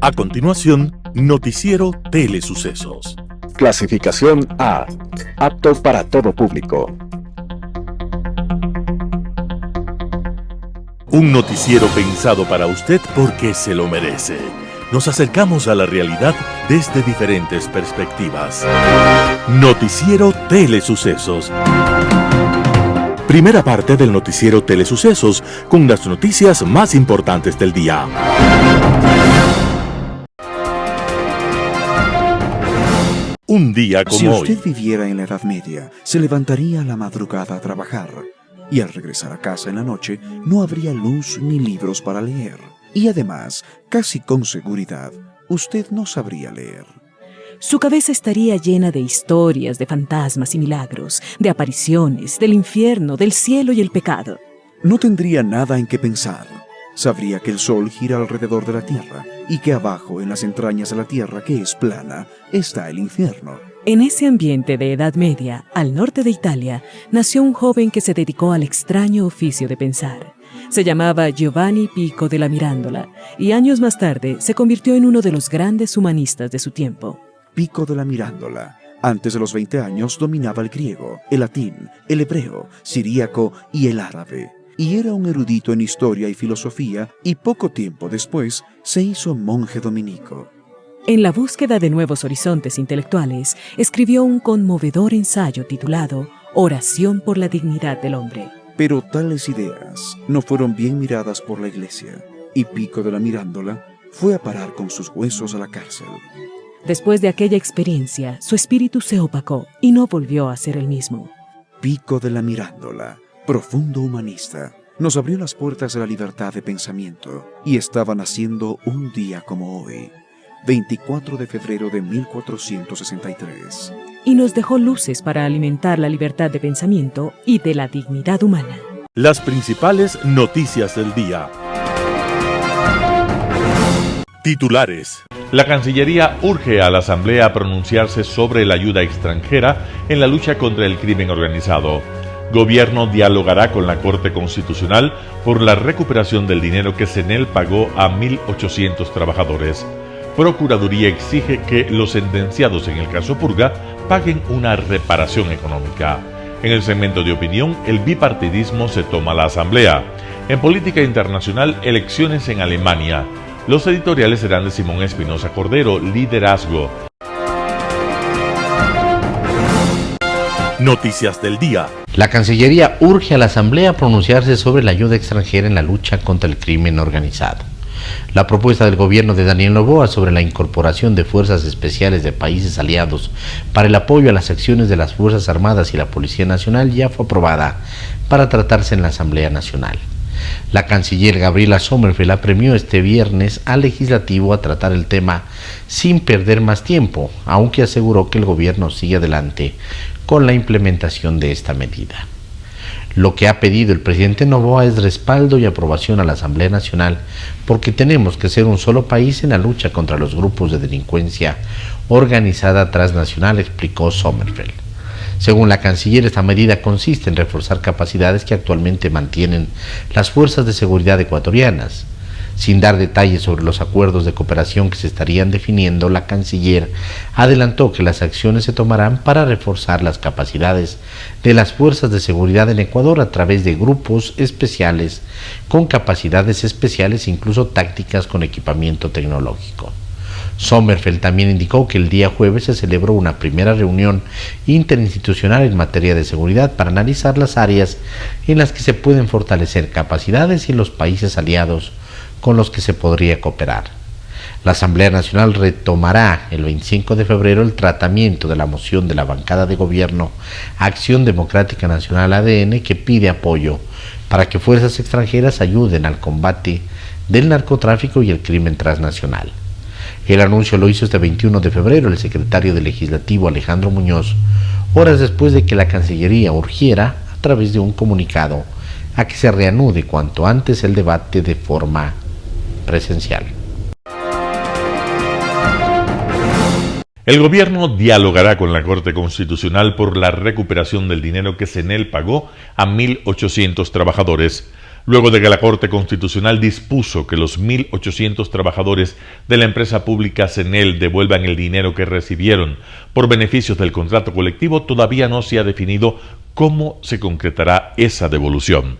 A continuación, Noticiero Telesucesos. Clasificación A. Apto para todo público. Un noticiero pensado para usted porque se lo merece. Nos acercamos a la realidad desde diferentes perspectivas. Noticiero Telesucesos. Primera parte del Noticiero Telesucesos con las noticias más importantes del día. Un día como hoy. Si usted viviera en la Edad Media, se levantaría a la madrugada a trabajar y al regresar a casa en la noche no habría luz ni libros para leer. Y además, casi con seguridad, usted no sabría leer. Su cabeza estaría llena de historias, de fantasmas y milagros, de apariciones, del infierno, del cielo y el pecado. No tendría nada en qué pensar. Sabría que el sol gira alrededor de la tierra y que abajo, en las entrañas de la tierra, que es plana, está el infierno. En ese ambiente de Edad Media, al norte de Italia, nació un joven que se dedicó al extraño oficio de pensar. Se llamaba Giovanni Pico della Mirandola y años más tarde se convirtió en uno de los grandes humanistas de su tiempo. Pico della Mirandola, antes de los 20 años, dominaba el griego, el latín, el hebreo, siríaco y el árabe. Y era un erudito en historia y filosofía, y poco tiempo después se hizo monje dominico. En la búsqueda de nuevos horizontes intelectuales, escribió un conmovedor ensayo titulado Oración por la dignidad del hombre. Pero tales ideas no fueron bien miradas por la Iglesia, y Pico della Mirandola fue a parar con sus huesos a la cárcel. Después de aquella experiencia, su espíritu se opacó y no volvió a ser el mismo. Pico della Mirandola, profundo humanista, nos abrió las puertas de la libertad de pensamiento y estaba naciendo un día como hoy, 24 de febrero de 1463. Y nos dejó luces para alimentar la libertad de pensamiento y de la dignidad humana. Las principales noticias del día. Titulares. La Cancillería urge a la Asamblea a pronunciarse sobre la ayuda extranjera en la lucha contra el crimen organizado. Gobierno dialogará con la Corte Constitucional por la recuperación del dinero que CNEL pagó a 1.800 trabajadores. Procuraduría exige que los sentenciados en el caso Purga paguen una reparación económica. En el segmento de opinión, el bipartidismo se toma la Asamblea. En política internacional, elecciones en Alemania. Los editoriales serán de Simón Espinosa Cordero, Liderazgo. Noticias del día. La Cancillería urge a la Asamblea a pronunciarse sobre la ayuda extranjera en la lucha contra el crimen organizado. La propuesta del gobierno de Daniel Noboa sobre la incorporación de fuerzas especiales de países aliados para el apoyo a las acciones de las Fuerzas Armadas y la Policía Nacional ya fue aprobada para tratarse en la Asamblea Nacional. La canciller Gabriela Sommerfeld apremió este viernes al legislativo a tratar el tema sin perder más tiempo, aunque aseguró que el gobierno sigue adelante con la implementación de esta medida. Lo que ha pedido el presidente Noboa es respaldo y aprobación a la Asamblea Nacional, porque tenemos que ser un solo país en la lucha contra los grupos de delincuencia organizada transnacional, explicó Sommerfeld. Según la canciller, esta medida consiste en reforzar capacidades que actualmente mantienen las fuerzas de seguridad ecuatorianas. Sin dar detalles sobre los acuerdos de cooperación que se estarían definiendo, la canciller adelantó que las acciones se tomarán para reforzar las capacidades de las fuerzas de seguridad en Ecuador a través de grupos especiales con capacidades especiales e incluso tácticas con equipamiento tecnológico. Sommerfeld también indicó que el día jueves se celebró una primera reunión interinstitucional en materia de seguridad para analizar las áreas en las que se pueden fortalecer capacidades y los países aliados con los que se podría cooperar. La Asamblea Nacional retomará el 25 de febrero el tratamiento de la moción de la bancada de gobierno Acción Democrática Nacional ADN, que pide apoyo para que fuerzas extranjeras ayuden al combate del narcotráfico y el crimen transnacional. El anuncio lo hizo este 21 de febrero el secretario del Legislativo Alejandro Muñoz, horas después de que la Cancillería urgiera, a través de un comunicado, a que se reanude cuanto antes el debate de forma presencial. El gobierno dialogará con la Corte Constitucional por la recuperación del dinero que CNEL pagó a 1.800 trabajadores. luego de que la Corte Constitucional dispuso que los 1.800 trabajadores de la empresa pública CENEL devuelvan el dinero que recibieron por beneficios del contrato colectivo, todavía no se ha definido cómo se concretará esa devolución.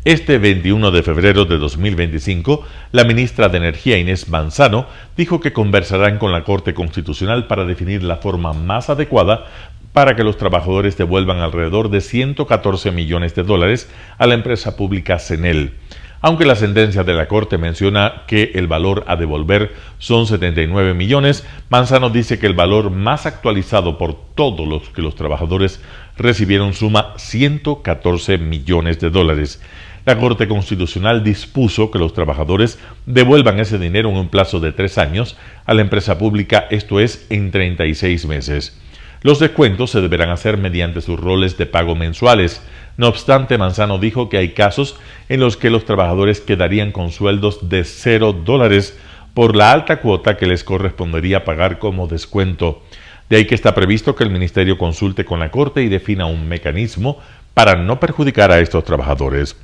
Este 21 de febrero de 2025, la ministra de Energía, Inés Manzano, dijo que conversarán con la Corte Constitucional para definir la forma más adecuada para que los trabajadores devuelvan alrededor de 114 millones de dólares a la empresa pública CENEL. Aunque la sentencia de la Corte menciona que el valor a devolver son 79 millones, Manzano dice que el valor más actualizado por todos los que los trabajadores recibieron suma 114 millones de dólares. La Corte Constitucional dispuso que los trabajadores devuelvan ese dinero en un plazo de 3 años a la empresa pública, esto es, en 36 meses. Los descuentos se deberán hacer mediante sus roles de pago mensuales. No obstante, Manzano dijo que hay casos en los que los trabajadores quedarían con sueldos de $0 por la alta cuota que les correspondería pagar como descuento. De ahí que está previsto que el Ministerio consulte con la Corte y defina un mecanismo para no perjudicar a estos trabajadores.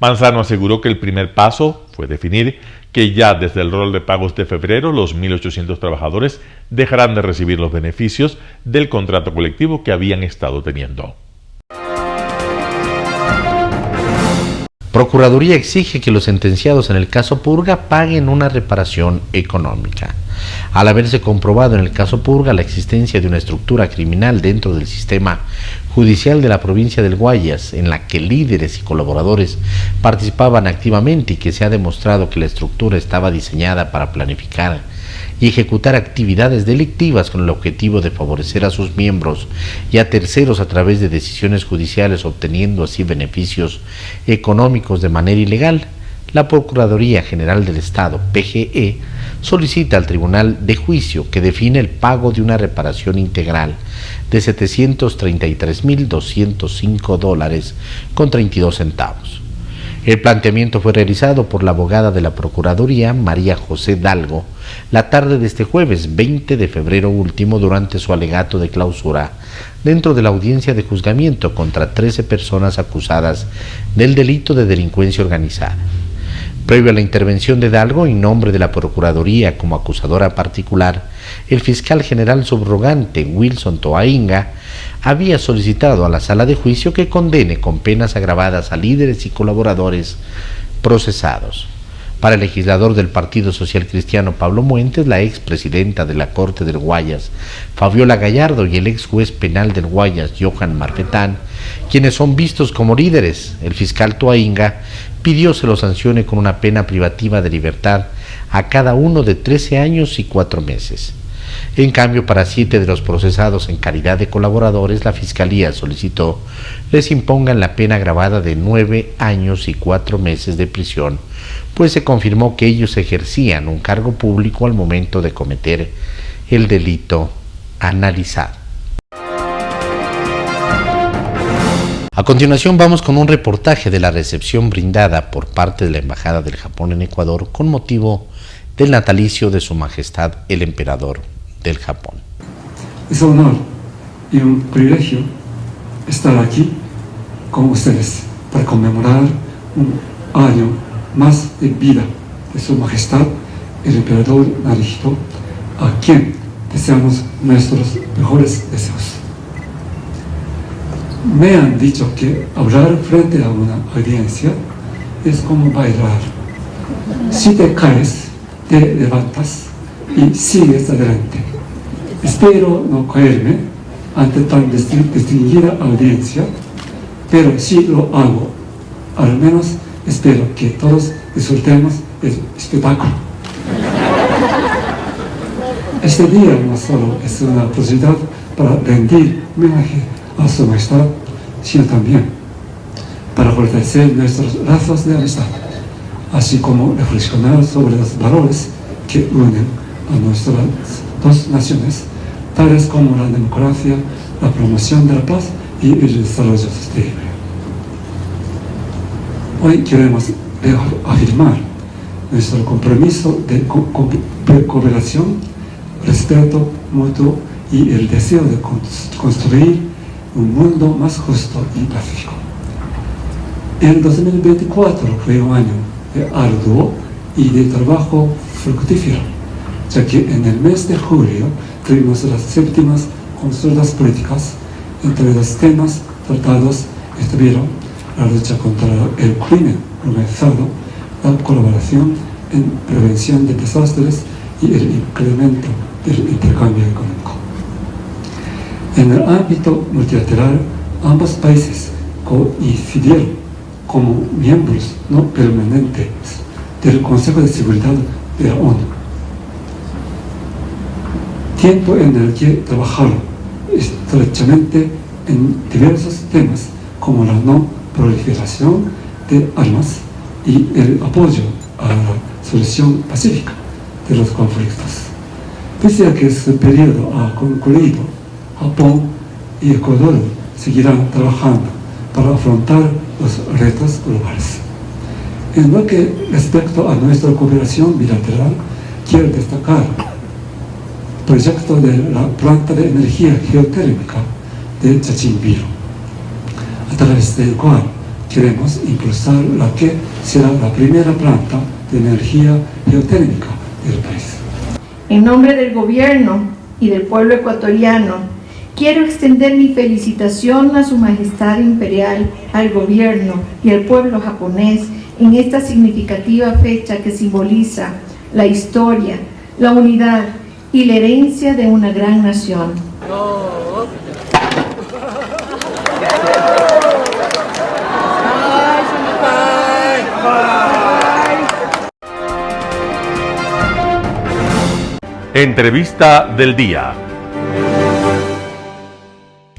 Manzano aseguró que el primer paso fue definir que ya desde el rol de pagos de febrero los 1.800 trabajadores dejarán de recibir los beneficios del contrato colectivo que habían estado teniendo. Procuraduría exige que los sentenciados en el caso Purga paguen una reparación económica. Al haberse comprobado en el caso Purga la existencia de una estructura criminal dentro del sistema judicial de la provincia del Guayas, en la que líderes y colaboradores participaban activamente y que se ha demostrado que la estructura estaba diseñada para planificar y ejecutar actividades delictivas con el objetivo de favorecer a sus miembros y a terceros a través de decisiones judiciales, obteniendo así beneficios económicos de manera ilegal, la Procuraduría General del Estado, PGE, solicita al Tribunal de Juicio que define el pago de una reparación integral de $733.205.32. El planteamiento fue realizado por la abogada de la Procuraduría, María José Dalgo, la tarde de este jueves 20 de febrero último, durante su alegato de clausura dentro de la audiencia de juzgamiento contra 13 personas acusadas del delito de delincuencia organizada. Previo a la intervención de Dalgo, en nombre de la Procuraduría como acusadora particular, el fiscal general subrogante Wilson Toainga había solicitado a la sala de juicio que condene con penas agravadas a líderes y colaboradores procesados. Para el legislador del Partido Social Cristiano Pablo Muentes, la expresidenta de la Corte del Guayas, Fabiola Gallardo, y el ex juez penal del Guayas, Johan Marpetán, quienes son vistos como líderes, el fiscal Toainga pidió se lo sancione con una pena privativa de libertad a cada uno de 13 años y 4 meses. En cambio, para 7 de los procesados en calidad de colaboradores, la Fiscalía solicitó les impongan la pena agravada de 9 años y 4 meses de prisión, pues se confirmó que ellos ejercían un cargo público al momento de cometer el delito analizado. A continuación vamos con un reportaje de la recepción brindada por parte de la Embajada del Japón en Ecuador con motivo del natalicio de Su Majestad el Emperador del Japón. Es un honor y un privilegio estar aquí con ustedes para conmemorar un año más de vida de Su Majestad el Emperador Naruhito, a quien deseamos nuestros mejores deseos. Me han dicho que hablar frente a una audiencia es como bailar. Si te caes, te levantas y sigues adelante. Espero no caerme ante tan distinguida audiencia, pero si lo hago, al menos espero que todos disfrutemos el espectáculo. Este día no solo es una oportunidad para rendir homenaje a Su Majestad, sino también para fortalecer nuestros lazos de amistad, así como reflexionar sobre los valores que unen a nuestras dos naciones, tales como la democracia, la promoción de la paz y el desarrollo sostenible. Hoy queremos afirmar nuestro compromiso de cooperación, respeto mutuo y el deseo de construir un mundo más justo y pacífico. El 2024 fue un año arduo y de trabajo fructífero, ya que en el mes de julio tuvimos las séptimas consultas políticas. Entre los temas tratados estuvieron la lucha contra el crimen organizado, la colaboración en prevención de desastres y el incremento del intercambio económico. En el ámbito multilateral, ambos países coincidieron como miembros no permanentes del Consejo de Seguridad de la ONU, tiempo en el que trabajaron estrechamente en diversos temas como la no proliferación de armas y el apoyo a la solución pacífica de los conflictos. Pese a que su periodo ha concluido, Japón y Ecuador seguirán trabajando para afrontar los retos globales. En lo que respecta a nuestra cooperación bilateral, quiero destacar el proyecto de la planta de energía geotérmica de Chachimbiro, a través del cual queremos impulsar la que será la primera planta de energía geotérmica del país. En nombre del gobierno y del pueblo ecuatoriano, quiero extender mi felicitación a Su Majestad Imperial, al gobierno y al pueblo japonés en esta significativa fecha que simboliza la historia, la unidad y la herencia de una gran nación. Entrevista del día.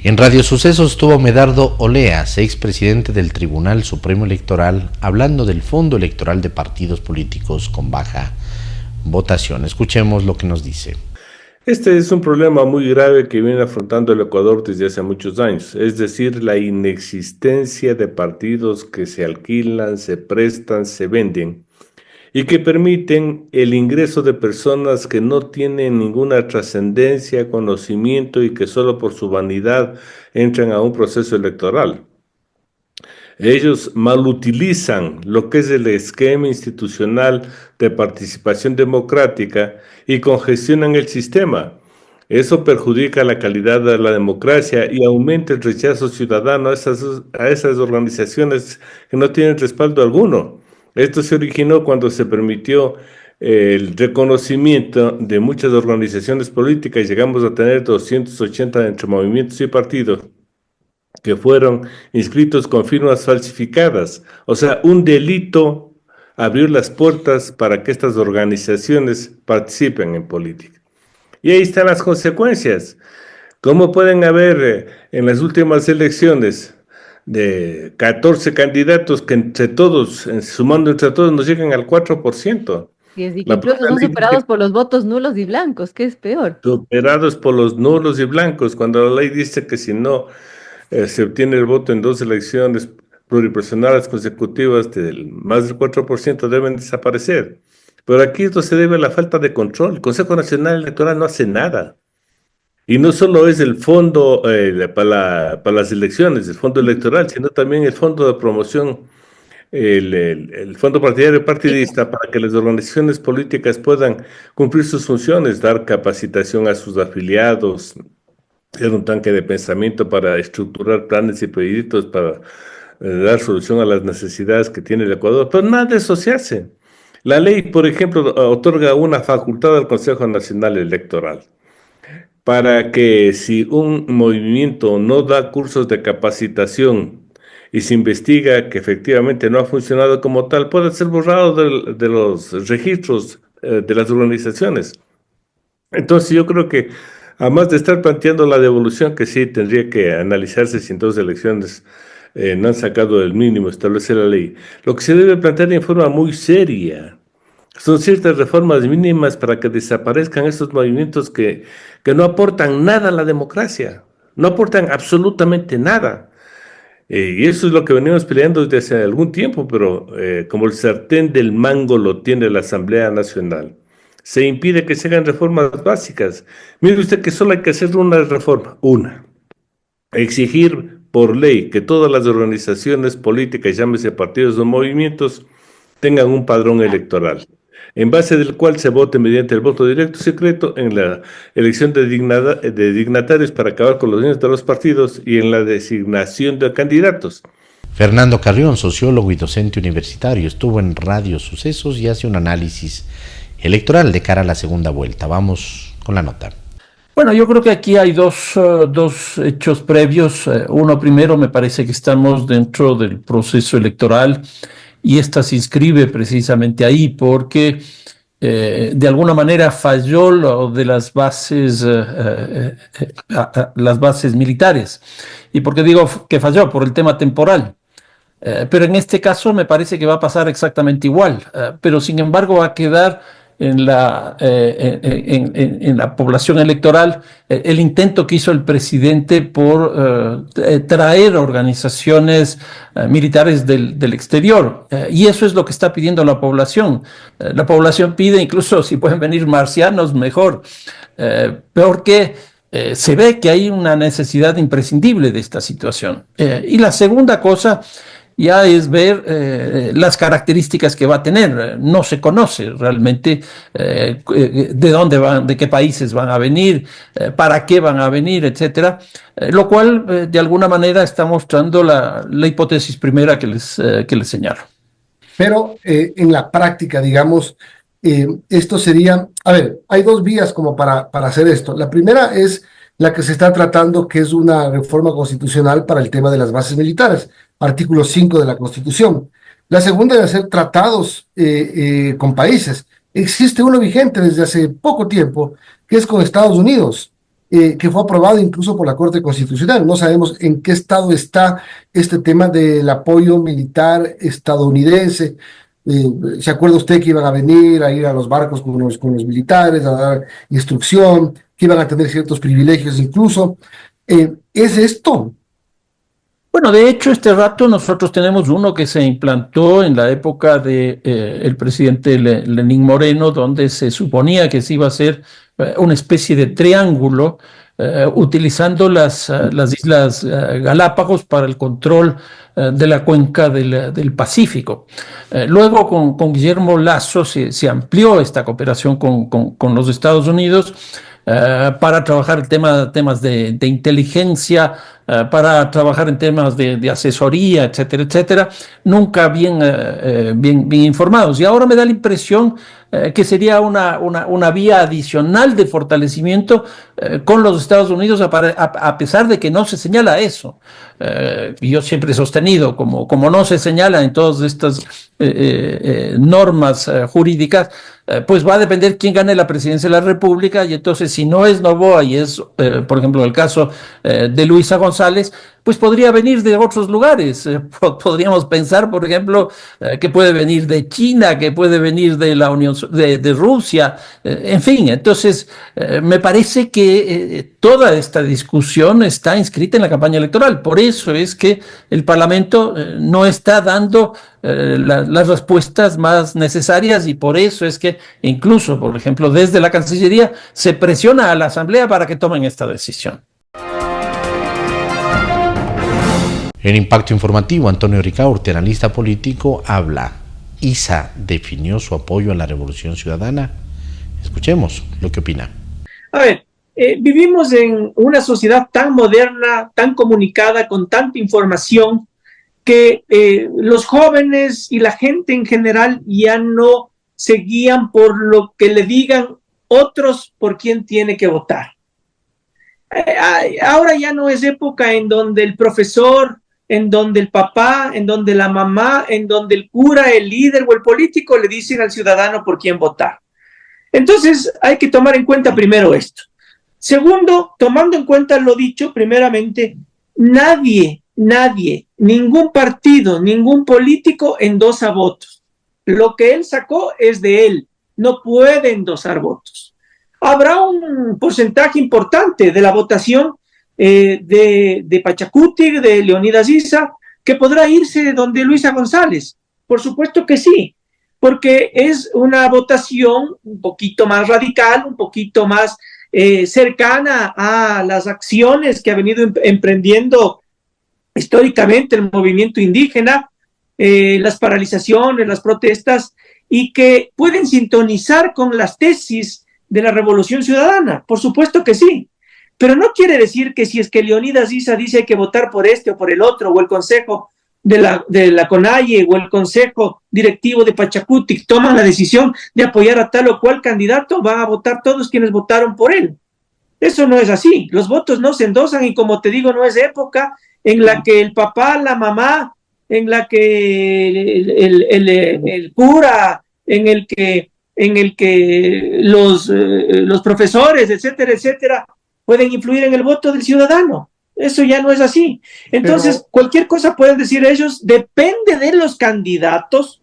En Radio Sucesos estuvo Medardo Oleas, expresidente del Tribunal Supremo Electoral, hablando del Fondo Electoral de Partidos Políticos con baja votación. Escuchemos lo que nos dice. Este es un problema muy grave que viene afrontando el Ecuador desde hace muchos años, es decir, la inexistencia de partidos que se alquilan, se prestan, se venden y que permiten el ingreso de personas que no tienen ninguna trascendencia, conocimiento y que solo por su vanidad entran a un proceso electoral. Ellos malutilizan lo que es el esquema institucional de participación democrática y congestionan el sistema. Eso perjudica la calidad de la democracia y aumenta el rechazo ciudadano a esas organizaciones que no tienen respaldo alguno. Esto se originó cuando se permitió el reconocimiento de muchas organizaciones políticas. Llegamos a tener 280 entre movimientos y partidos que fueron inscritos con firmas falsificadas. O sea, un delito abrió las puertas para que estas organizaciones participen en política. Y ahí están las consecuencias. ¿Cómo pueden haber en las últimas elecciones de 14 candidatos que entre todos, sumando entre todos, nos llegan al 4%? Y que incluso son superados por los votos nulos y blancos, que es peor. Superados por los nulos y blancos, cuando la ley dice que si no se obtiene el voto en 2 elecciones pluripersonales consecutivas del más del 4% deben desaparecer. Pero aquí esto se debe a la falta de control. El Consejo Nacional Electoral no hace nada. Y no solo es el fondo para las elecciones, el fondo electoral, sino también el fondo de promoción, el fondo partidario partidista, para que las organizaciones políticas puedan cumplir sus funciones, dar capacitación a sus afiliados, ser un tanque de pensamiento para estructurar planes y proyectos para dar solución a las necesidades que tiene el Ecuador. Pero nada de eso se hace. La ley, por ejemplo, otorga una facultad al Consejo Nacional Electoral para que si un movimiento no da cursos de capacitación y se investiga que efectivamente no ha funcionado como tal, puede ser borrado de los registros de las organizaciones. Entonces yo creo que, además de estar planteando la devolución, que sí tendría que analizarse si en 2 elecciones no han sacado el mínimo, establece la ley, lo que se debe plantear en forma muy seria son ciertas reformas mínimas para que desaparezcan estos movimientos que no aportan nada a la democracia, no aportan absolutamente nada. Y eso es lo que venimos peleando desde hace algún tiempo, pero como el sartén del mango lo tiene la Asamblea Nacional, se impide que se hagan reformas básicas. Mire usted que solo hay que hacer una reforma, exigir por ley que todas las organizaciones políticas, llámese partidos o movimientos, tengan un padrón electoral, en base del cual se vote mediante el voto directo y secreto en la elección de dignatarios para acabar con los niños de los partidos y en la designación de candidatos. Fernando Carrión, sociólogo y docente universitario, estuvo en Radio Sucesos y hace un análisis electoral de cara a la segunda vuelta. Vamos con la nota. Bueno, yo creo que aquí hay dos hechos previos. Uno primero, me parece que estamos dentro del proceso electoral y esta se inscribe precisamente ahí porque de alguna manera falló lo de las bases militares. ¿Y por qué digo que falló? Por el tema temporal. Pero en este caso me parece que va a pasar exactamente igual, pero sin embargo va a quedar en la población electoral el intento que hizo el presidente por traer organizaciones militares del exterior, y eso es lo que está pidiendo la población. La población pide incluso si pueden venir marcianos, mejor, porque se ve que hay una necesidad imprescindible de esta situación. Y la segunda cosa ya es ver las características que va a tener. No se conoce realmente de dónde van, de qué países van a venir, para qué van a venir, etcétera, lo cual de alguna manera está mostrando la hipótesis primera que les señalo. Pero en la práctica, digamos, esto sería, a ver, hay dos vías como para hacer esto. La primera es la que se está tratando, que es una reforma constitucional para el tema de las bases militares, artículo 5 de la Constitución. La segunda es hacer tratados con países. Existe uno vigente desde hace poco tiempo, que es con Estados Unidos, que fue aprobado incluso por la Corte Constitucional. No sabemos en qué estado está este tema del apoyo militar estadounidense. ¿Se acuerda usted que iban a venir a ir a los barcos con los militares, a dar instrucción, que iban a tener ciertos privilegios incluso? ¿Es esto? Bueno, de hecho, este rato nosotros tenemos uno que se implantó en la época de el presidente Lenín Moreno, donde se suponía que se iba a hacer una especie de triángulo utilizando las Islas Galápagos para el control de la cuenca del Pacífico. Luego con Guillermo Lasso se amplió esta cooperación con los Estados Unidos para trabajar temas de inteligencia, para trabajar en temas de asesoría, etcétera, etcétera, nunca bien informados. Y ahora me da la impresión que sería una vía adicional de fortalecimiento con los Estados Unidos, a pesar de que no se señala eso. Yo siempre he sostenido, como no se señala en todas estas normas jurídicas, pues va a depender quién gane la presidencia de la República, y entonces si no es Noboa y es, por ejemplo, el caso de Luisa González, pues podría venir de otros lugares. Podríamos pensar, por ejemplo, que puede venir de China, que puede venir de la Unión de Rusia, en fin. Entonces, me parece que toda esta discusión está inscrita en la campaña electoral. Por eso es que el Parlamento no está dando las respuestas más necesarias, y por eso es que incluso, por ejemplo, desde la Cancillería se presiona a la Asamblea para que tomen esta decisión. En Impacto Informativo, Antonio Ricaurte, analista político, habla. ISA definió su apoyo a la Revolución Ciudadana. Escuchemos lo que opina. A ver, vivimos en una sociedad tan moderna, tan comunicada, con tanta información, que los jóvenes y la gente en general ya no se guían por lo que le digan otros por quién tiene que votar. Ahora ya no es época en donde el profesor, en donde el papá, en donde la mamá, en donde el cura, el líder o el político le dicen al ciudadano por quién votar. Entonces hay que tomar en cuenta primero esto. Segundo, tomando en cuenta lo dicho, primeramente, nadie, ningún partido, ningún político endosa votos. Lo que él sacó es de él, no puede endosar votos. Habrá un porcentaje importante de la votación de Pachacuti, de Leonidas Issa, que podrá irse donde Luisa González. Por supuesto que sí, porque es una votación un poquito más radical, un poquito más cercana a las acciones que ha venido emprendiendo históricamente el movimiento indígena, las paralizaciones, las protestas, y que pueden sintonizar con las tesis de la Revolución Ciudadana. Por supuesto que sí, pero no quiere decir que si es que Leonidas Issa dice hay que votar por este o por el otro, o el Consejo de la CONAIE o el Consejo Directivo de Pachacutic toman la decisión de apoyar a tal o cual candidato, van a votar todos quienes votaron por él. Eso no es así, los votos no se endosan, y como te digo, no es época en la que el papá, la mamá, en la que el cura, en el que los profesores, etcétera, etcétera, pueden influir en el voto del ciudadano. Eso ya no es así. Entonces, cualquier cosa pueden decir ellos, depende de los candidatos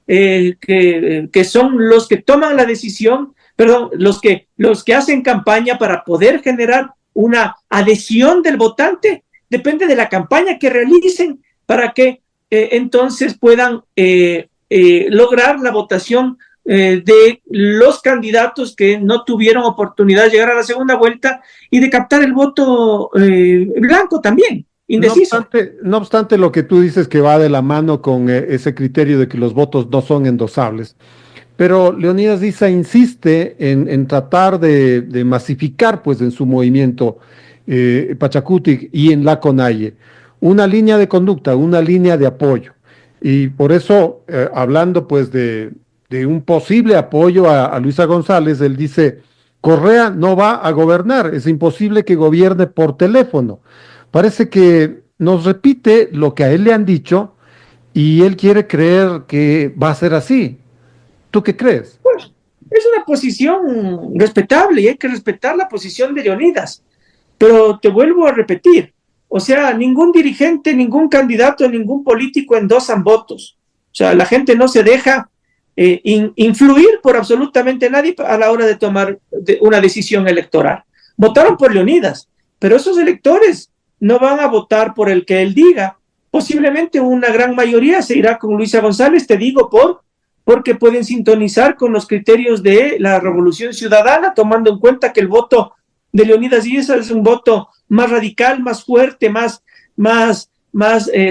que son los que toman la decisión, perdón, los que hacen campaña para poder generar una adhesión del votante, depende de la campaña que realicen para que entonces puedan lograr la votación de los candidatos que no tuvieron oportunidad de llegar a la segunda vuelta, y de captar el voto blanco también, indeciso. No obstante, lo que tú dices que va de la mano con ese criterio de que los votos no son endosables, pero Leonidas Issa insiste en tratar de masificar, pues, en su movimiento Pachacutic y en la CONAIE una línea de conducta, una línea de apoyo, y por eso, hablando pues de un posible apoyo a Luisa González, él dice: Correa no va a gobernar, es imposible que gobierne por teléfono. Parece que nos repite lo que a él le han dicho y él quiere creer que va a ser así. ¿Tú qué crees? Pues, es una posición respetable y hay que respetar la posición de Leonidas, pero te vuelvo a repetir, o sea, ningún dirigente, ningún candidato, ningún político endosan votos. O sea, la gente no se deja influir por absolutamente nadie a la hora de tomar una decisión electoral. Votaron por Leonidas, pero esos electores no van a votar por el que él diga. Posiblemente una gran mayoría se irá con Luisa González, te digo, porque pueden sintonizar con los criterios de la Revolución Ciudadana, tomando en cuenta que el voto de Leonidas Issa es un voto más radical, más fuerte, más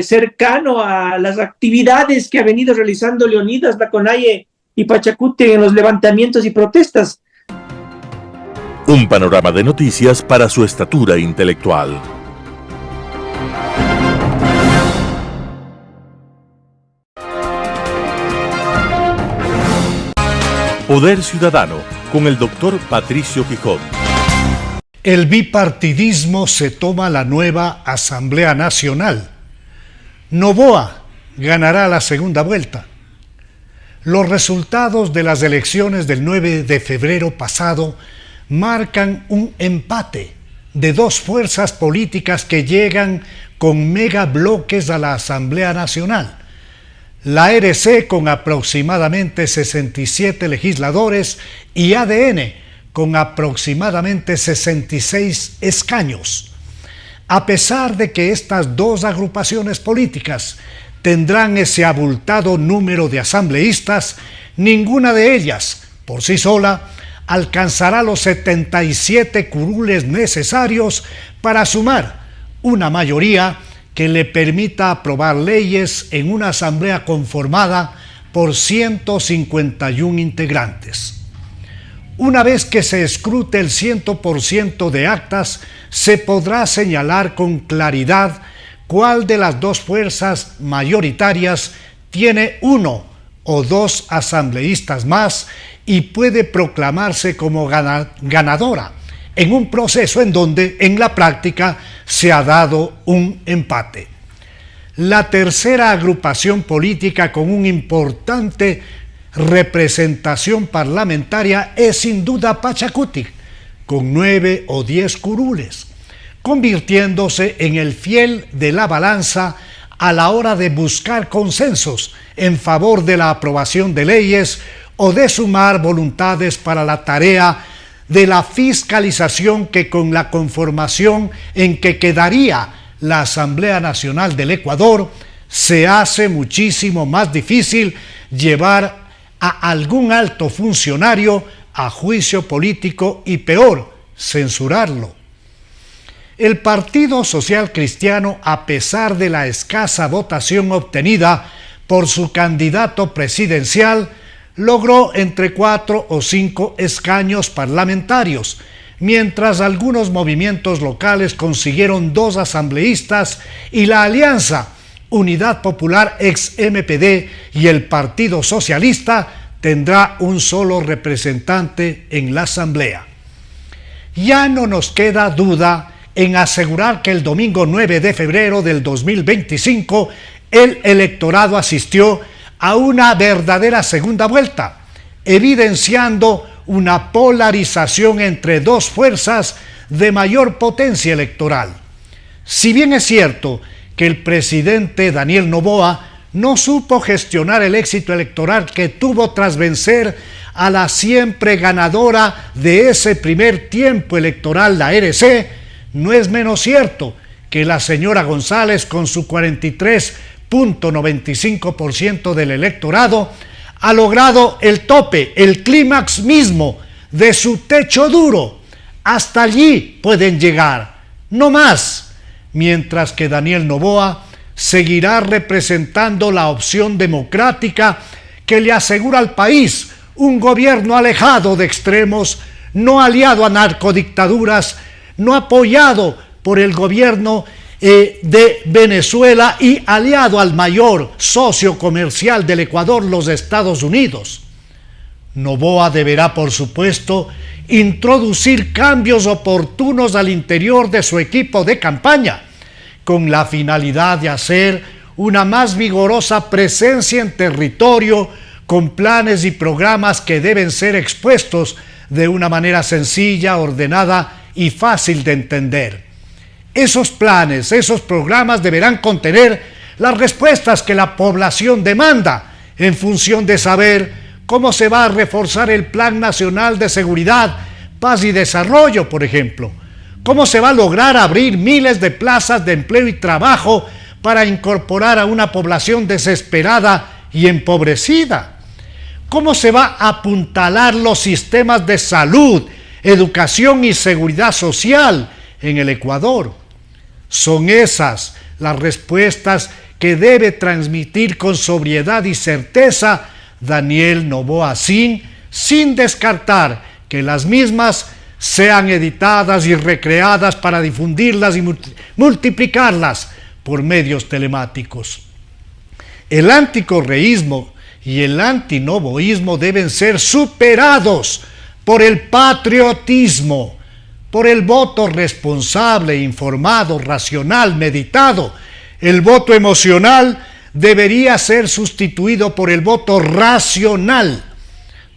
cercano a las actividades que ha venido realizando Leonidas, la CONAIE y Pachacutic en los levantamientos y protestas. Un panorama de noticias para su estatura intelectual. Poder Ciudadano, con el doctor Patricio Gijón. El bipartidismo se toma la nueva Asamblea Nacional. Noboa ganará la segunda vuelta. Los resultados de las elecciones del 9 de febrero pasado marcan un empate de dos fuerzas políticas que llegan con megabloques a la Asamblea Nacional. La RC con aproximadamente 67 legisladores y ADN con aproximadamente 66 escaños. A pesar de que estas dos agrupaciones políticas tendrán ese abultado número de asambleístas, ninguna de ellas, por sí sola, alcanzará los 77 curules necesarios para sumar una mayoría que le permita aprobar leyes en una asamblea conformada por 151 integrantes. Una vez que se escrute el 100% de actas, se podrá señalar con claridad cuál de las dos fuerzas mayoritarias tiene uno o dos asambleístas más y puede proclamarse como ganadora en un proceso en donde en la práctica se ha dado un empate. La tercera agrupación política con una importante representación parlamentaria es sin duda Pachacutic, con 9 o 10 curules, convirtiéndose en el fiel de la balanza a la hora de buscar consensos en favor de la aprobación de leyes o de sumar voluntades para la tarea de la fiscalización que con la conformación en que quedaría la Asamblea Nacional del Ecuador se hace muchísimo más difícil llevar a algún alto funcionario a juicio político y peor, censurarlo. el Partido Social Cristiano, a pesar de la escasa votación obtenida por su candidato presidencial, logró entre 4 o 5 escaños parlamentarios, mientras algunos movimientos locales consiguieron 2 asambleístas y la alianza Unidad Popular ex-MPD y el Partido Socialista tendrá un solo representante en la Asamblea. Ya no nos queda duda en asegurar que el domingo 9 de febrero del 2025 el electorado asistió a una verdadera segunda vuelta, evidenciando una polarización entre 2 fuerzas de mayor potencia electoral. Si bien es cierto que el presidente Daniel Noboa no supo gestionar el éxito electoral que tuvo tras vencer a la siempre ganadora de ese primer tiempo electoral, la RC, no es menos cierto que la señora González, con su 43.95% del electorado, ha logrado el tope, el clímax mismo de su techo duro. Hasta allí pueden llegar, no más, mientras que Daniel Noboa seguirá representando la opción democrática que le asegura al país un gobierno alejado de extremos, no aliado a narcodictaduras, no apoyado por el gobierno de Venezuela y aliado al mayor socio comercial del Ecuador, los Estados Unidos. Noboa deberá, por supuesto, introducir cambios oportunos al interior de su equipo de campaña, con la finalidad de hacer una más vigorosa presencia en territorio, con planes y programas que deben ser expuestos de una manera sencilla, ordenada y fácil de entender. Esos planes, esos programas deberán contener las respuestas que la población demanda en función de saber cómo se va a reforzar el Plan Nacional de Seguridad, Paz y Desarrollo, por ejemplo. ¿Cómo se va a lograr abrir miles de plazas de empleo y trabajo para incorporar a una población desesperada y empobrecida? ¿Cómo se va a apuntalar los sistemas de salud, educación y seguridad social en el Ecuador? Son esas las respuestas que debe transmitir con sobriedad y certeza Daniel Noboa, sin descartar que las mismas sean editadas y recreadas para difundirlas y multiplicarlas por medios telemáticos. El anticorreísmo y el antinoboísmo deben ser superados por el patriotismo, por el voto responsable, informado, racional, meditado. El voto emocional debería ser sustituido por el voto racional.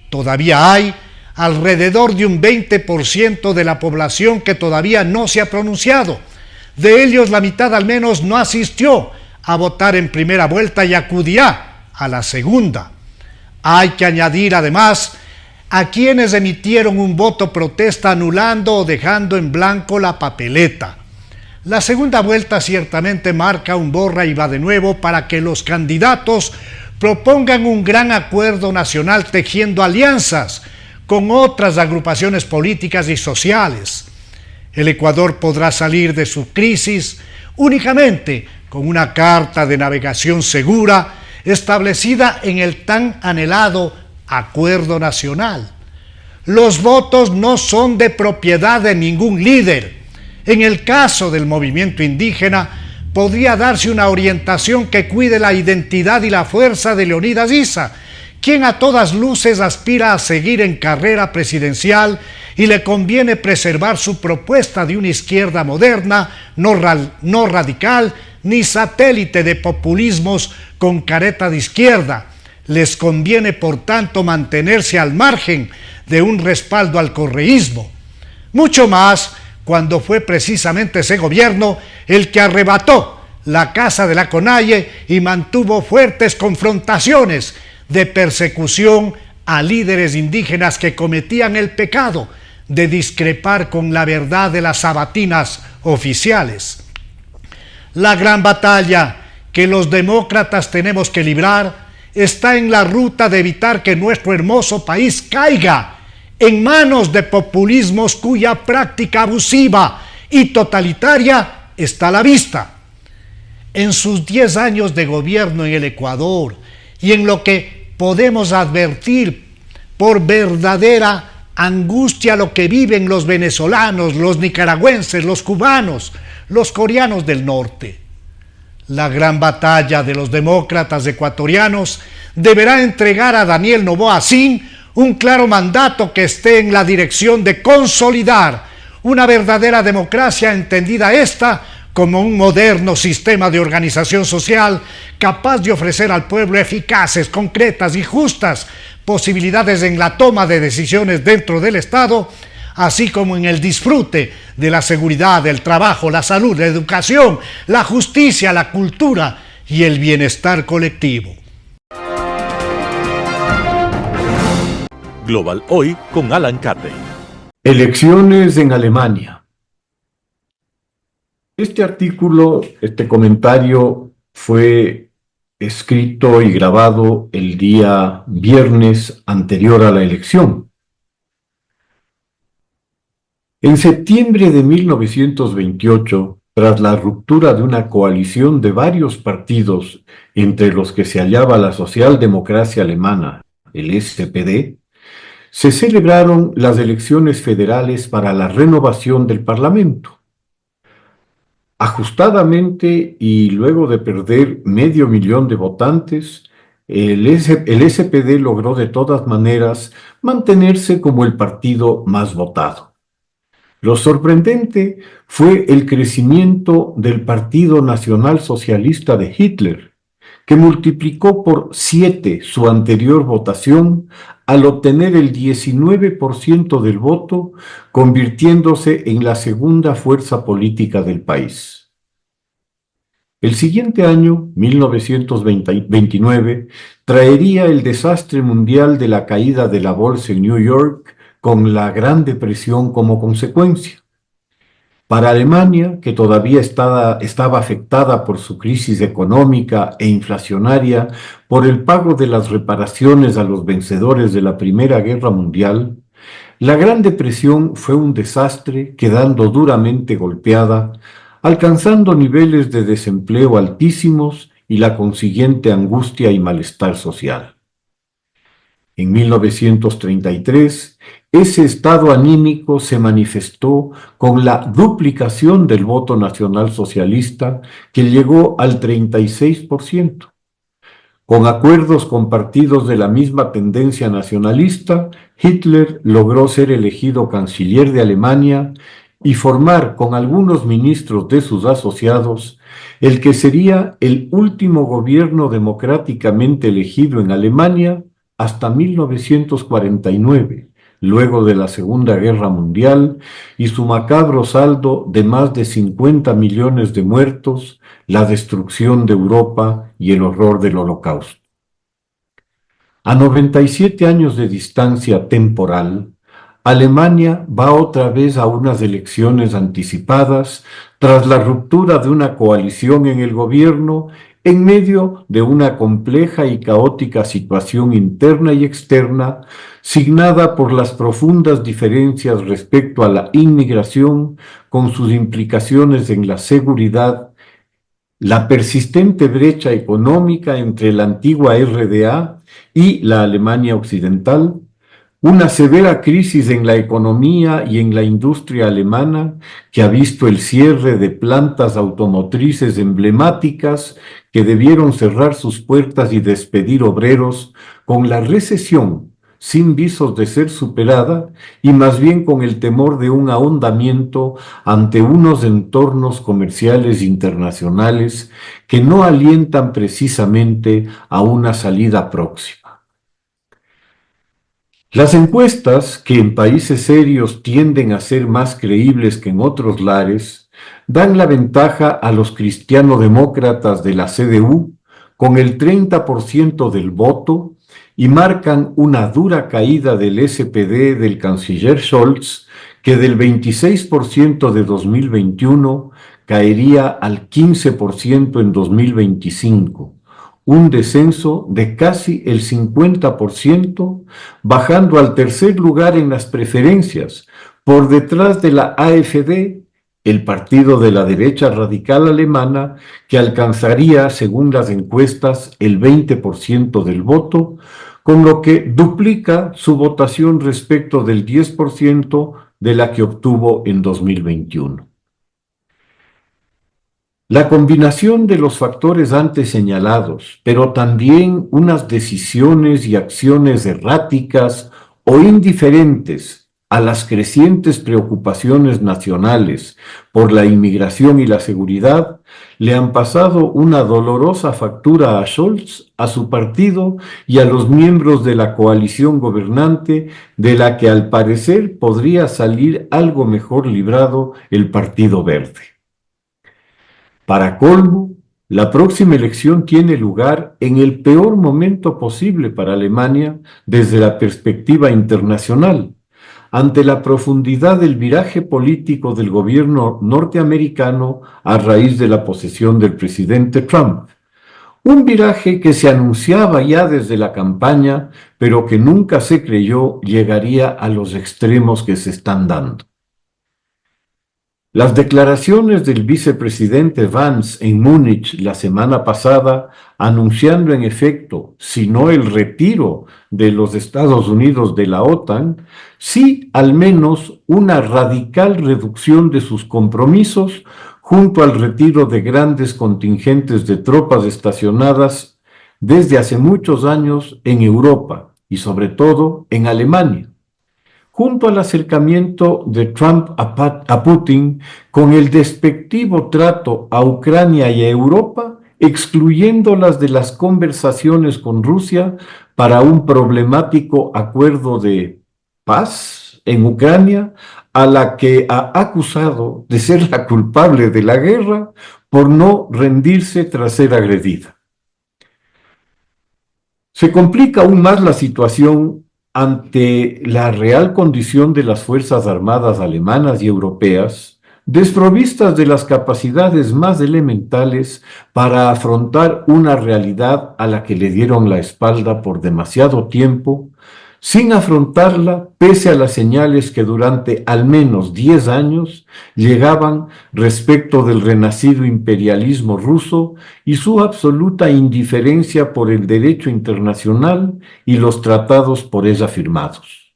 Todavía hay alrededor de un 20% de la población que todavía no se ha pronunciado. De ellos, la mitad al menos no asistió a votar en primera vuelta y acudirá a la segunda. Hay que añadir además a quienes emitieron un voto protesta anulando o dejando en blanco la papeleta. La segunda vuelta ciertamente marca un borra y va de nuevo para que los candidatos propongan un gran acuerdo nacional tejiendo alianzas con otras agrupaciones políticas y sociales. El Ecuador podrá salir de su crisis únicamente con una carta de navegación segura establecida en el tan anhelado Acuerdo Nacional. Los votos no son de propiedad de ningún líder. En el caso del movimiento indígena, podría darse una orientación que cuide la identidad y la fuerza de Leonidas Issa, quien a todas luces aspira a seguir en carrera presidencial y le conviene preservar su propuesta de una izquierda moderna, no radical, ni satélite de populismos con careta de izquierda. Les conviene, por tanto, mantenerse al margen de un respaldo al correísmo. Mucho más cuando fue precisamente ese gobierno el que arrebató la casa de la CONAIE y mantuvo fuertes confrontaciones de persecución a líderes indígenas que cometían el pecado de discrepar con la verdad de las sabatinas oficiales. La gran batalla que los demócratas tenemos que librar está en la ruta de evitar que nuestro hermoso país caiga en manos de populismos cuya práctica abusiva y totalitaria está a la vista. En sus 10 años de gobierno en el Ecuador y en lo que podemos advertir por verdadera angustia lo que viven los venezolanos, los nicaragüenses, los cubanos, los coreanos del norte. La gran batalla de los demócratas ecuatorianos deberá entregar a Daniel Noboa Sin un claro mandato que esté en la dirección de consolidar una verdadera democracia, entendida esta como un moderno sistema de organización social capaz de ofrecer al pueblo eficaces, concretas y justas posibilidades en la toma de decisiones dentro del Estado, así como en el disfrute de la seguridad, el trabajo, la salud, la educación, la justicia, la cultura y el bienestar colectivo. Global Hoy con Alan Carden. Elecciones en Alemania. Este artículo, este comentario fue escrito y grabado el día viernes anterior a la elección. En septiembre de 1928, tras la ruptura de una coalición de varios partidos, entre los que se hallaba la socialdemocracia alemana, el SPD, se celebraron las elecciones federales para la renovación del Parlamento. Ajustadamente y luego de perder 500.000 de votantes, el SPD logró de todas maneras mantenerse como el partido más votado. Lo sorprendente fue el crecimiento del Partido Nacional Socialista de Hitler, que multiplicó por 7 su anterior votación al obtener el 19% del voto, convirtiéndose en la segunda fuerza política del país. El siguiente año, 1929, traería el desastre mundial de la caída de la bolsa en New York, con la Gran Depresión como consecuencia. Para Alemania, que todavía estaba afectada por su crisis económica e inflacionaria por el pago de las reparaciones a los vencedores de la Primera Guerra Mundial, la Gran Depresión fue un desastre, quedando duramente golpeada, alcanzando niveles de desempleo altísimos y la consiguiente angustia y malestar social. En 1933, ese estado anímico se manifestó con la duplicación del voto nacional socialista, que llegó al 36%. Con acuerdos con partidos de la misma tendencia nacionalista, Hitler logró ser elegido canciller de Alemania y formar con algunos ministros de sus asociados el que sería el último gobierno democráticamente elegido en Alemania hasta 1949, luego de la Segunda Guerra Mundial y su macabro saldo de más de 50 millones de muertos, la destrucción de Europa y el horror del Holocausto. A 97 años de distancia temporal, Alemania va otra vez a unas elecciones anticipadas tras la ruptura de una coalición en el gobierno en medio de una compleja y caótica situación interna y externa, signada por las profundas diferencias respecto a la inmigración, con sus implicaciones en la seguridad, la persistente brecha económica entre la antigua RDA y la Alemania occidental, una severa crisis en la economía y en la industria alemana que ha visto el cierre de plantas automotrices emblemáticas que debieron cerrar sus puertas y despedir obreros, con la recesión sin visos de ser superada y más bien con el temor de un ahondamiento ante unos entornos comerciales internacionales que no alientan precisamente a una salida próxima. Las encuestas, que en países serios tienden a ser más creíbles que en otros lares, dan la ventaja a los cristianodemócratas de la CDU con el 30% del voto y marcan una dura caída del SPD del canciller Scholz, que del 26% de 2021 caería al 15% en 2025. Un descenso de casi el 50%, bajando al tercer lugar en las preferencias, por detrás de la AfD el partido de la derecha radical alemana, que alcanzaría, según las encuestas, el 20% del voto, con lo que duplica su votación respecto del 10% de la que obtuvo en 2021. La combinación de los factores antes señalados, pero también unas decisiones y acciones erráticas o indiferentes a las crecientes preocupaciones nacionales por la inmigración y la seguridad, le han pasado una dolorosa factura a Scholz, a su partido y a los miembros de la coalición gobernante, de la que al parecer podría salir algo mejor librado el Partido Verde. Para colmo, la próxima elección tiene lugar en el peor momento posible para Alemania desde la perspectiva internacional, ante la profundidad del viraje político del gobierno norteamericano a raíz de la posesión del presidente Trump. Un viraje que se anunciaba ya desde la campaña, pero que nunca se creyó llegaría a los extremos que se están dando. Las declaraciones del vicepresidente Vance en Múnich la semana pasada, anunciando en efecto, si no el retiro de los Estados Unidos de la OTAN, sí al menos una radical reducción de sus compromisos junto al retiro de grandes contingentes de tropas estacionadas desde hace muchos años en Europa y sobre todo en Alemania, junto al acercamiento de Trump a Putin con el despectivo trato a Ucrania y a Europa, excluyéndolas de las conversaciones con Rusia para un problemático acuerdo de paz en Ucrania, a la que ha acusado de ser la culpable de la guerra por no rendirse tras ser agredida. Se complica aún más la situación ante la real condición de las Fuerzas Armadas alemanas y europeas, desprovistas de las capacidades más elementales para afrontar una realidad a la que le dieron la espalda por demasiado tiempo, sin afrontarla pese a las señales que durante al menos 10 años llegaban respecto del renacido imperialismo ruso y su absoluta indiferencia por el derecho internacional y los tratados por ella firmados.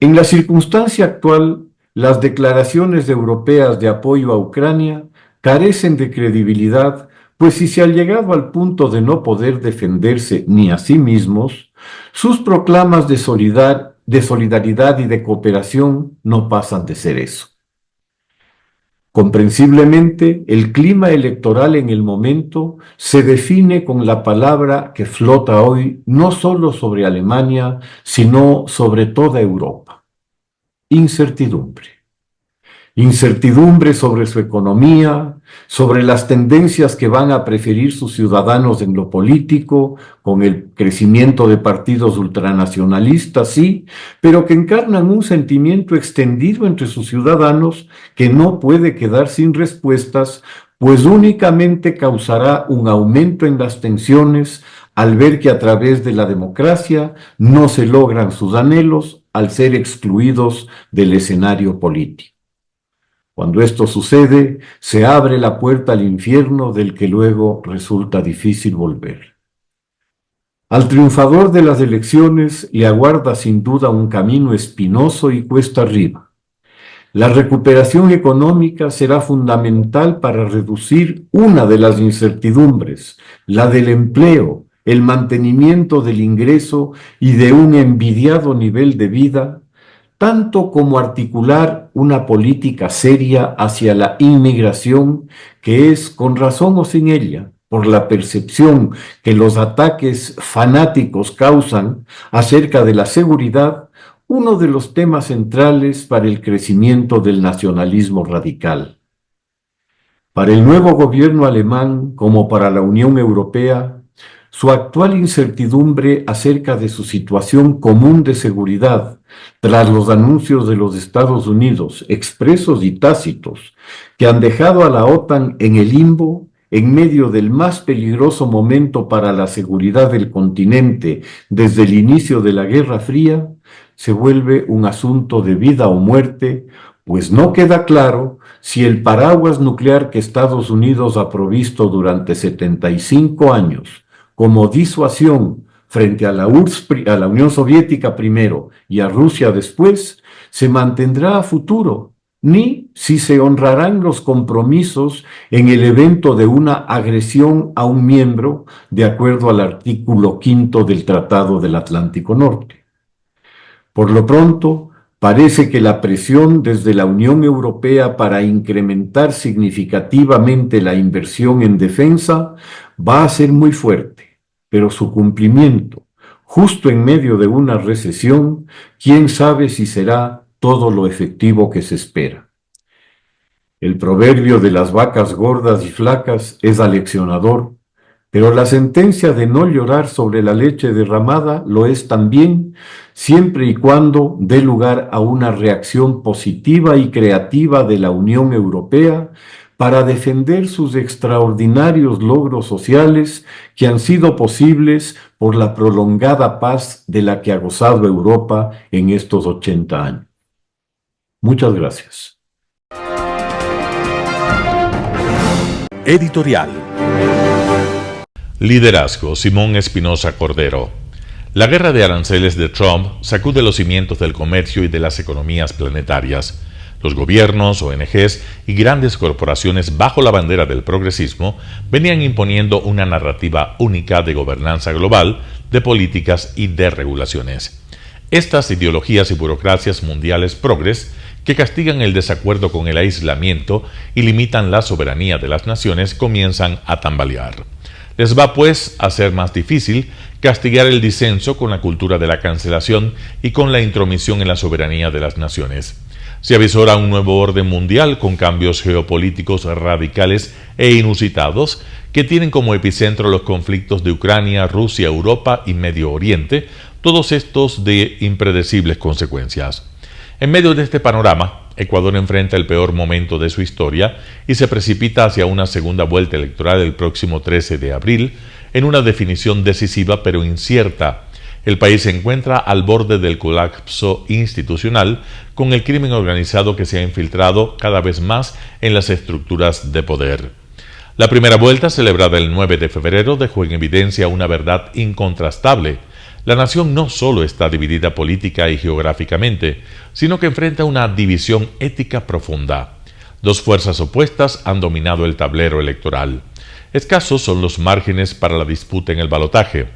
En la circunstancia actual, las declaraciones europeas de apoyo a Ucrania carecen de credibilidad, pues si se ha llegado al punto de no poder defenderse ni a sí mismos, sus proclamas de solidaridad y de cooperación no pasan de ser eso. Comprensiblemente, el clima electoral en el momento se define con la palabra que flota hoy no solo sobre Alemania, sino sobre toda Europa: incertidumbre. Incertidumbre sobre su economía, sobre las tendencias que van a preferir sus ciudadanos en lo político, con el crecimiento de partidos ultranacionalistas, sí, pero que encarnan un sentimiento extendido entre sus ciudadanos que no puede quedar sin respuestas, pues únicamente causará un aumento en las tensiones al ver que a través de la democracia no se logran sus anhelos al ser excluidos del escenario político. Cuando esto sucede, se abre la puerta al infierno del que luego resulta difícil volver. Al triunfador de las elecciones le aguarda sin duda un camino espinoso y cuesta arriba. La recuperación económica será fundamental para reducir una de las incertidumbres, la del empleo, el mantenimiento del ingreso y de un envidiado nivel de vida, tanto como articular una política seria hacia la inmigración, que es, con razón o sin ella, por la percepción que los ataques fanáticos causan acerca de la seguridad, uno de los temas centrales para el crecimiento del nacionalismo radical. Para el nuevo gobierno alemán, como para la Unión Europea, su actual incertidumbre acerca de su situación común de seguridad, tras los anuncios de los Estados Unidos, expresos y tácitos, que han dejado a la OTAN en el limbo, en medio del más peligroso momento para la seguridad del continente desde el inicio de la Guerra Fría, se vuelve un asunto de vida o muerte, pues no queda claro si el paraguas nuclear que Estados Unidos ha provisto durante 75 años como disuasión frente a la Unión Soviética primero y a Rusia después, se mantendrá a futuro, ni si se honrarán los compromisos en el evento de una agresión a un miembro de acuerdo al artículo 5 del Tratado del Atlántico Norte. Por lo pronto, parece que la presión desde la Unión Europea para incrementar significativamente la inversión en defensa va a ser muy fuerte, pero su cumplimiento, justo en medio de una recesión, quién sabe si será todo lo efectivo que se espera. El proverbio de las vacas gordas y flacas es aleccionador, pero la sentencia de no llorar sobre la leche derramada lo es también, siempre y cuando dé lugar a una reacción positiva y creativa de la Unión Europea para defender sus extraordinarios logros sociales que han sido posibles por la prolongada paz de la que ha gozado Europa en estos 80 años. Muchas gracias. Editorial. Liderazgo, Simón Espinosa Cordero. La guerra de aranceles de Trump sacude los cimientos del comercio y de las economías planetarias. Los gobiernos, ONGs y grandes corporaciones bajo la bandera del progresismo venían imponiendo una narrativa única de gobernanza global, de políticas y de regulaciones. Estas ideologías y burocracias mundiales progres que castigan el desacuerdo con el aislamiento y limitan la soberanía de las naciones comienzan a tambalear. Les va pues a ser más difícil castigar el disenso con la cultura de la cancelación y con la intromisión en la soberanía de las naciones. Se avisora un nuevo orden mundial con cambios geopolíticos radicales e inusitados que tienen como epicentro los conflictos de Ucrania, Rusia, Europa y Medio Oriente, todos estos de impredecibles consecuencias. En medio de este panorama, Ecuador enfrenta el peor momento de su historia y se precipita hacia una segunda vuelta electoral el próximo 13 de abril, en una definición decisiva pero incierta. El país se encuentra al borde del colapso institucional, con el crimen organizado que se ha infiltrado cada vez más en las estructuras de poder. La primera vuelta, celebrada el 9 de febrero, dejó en evidencia una verdad incontrastable. La nación no solo está dividida política y geográficamente, sino que enfrenta una división ética profunda. Dos fuerzas opuestas han dominado el tablero electoral. Escasos son los márgenes para la disputa en el balotaje.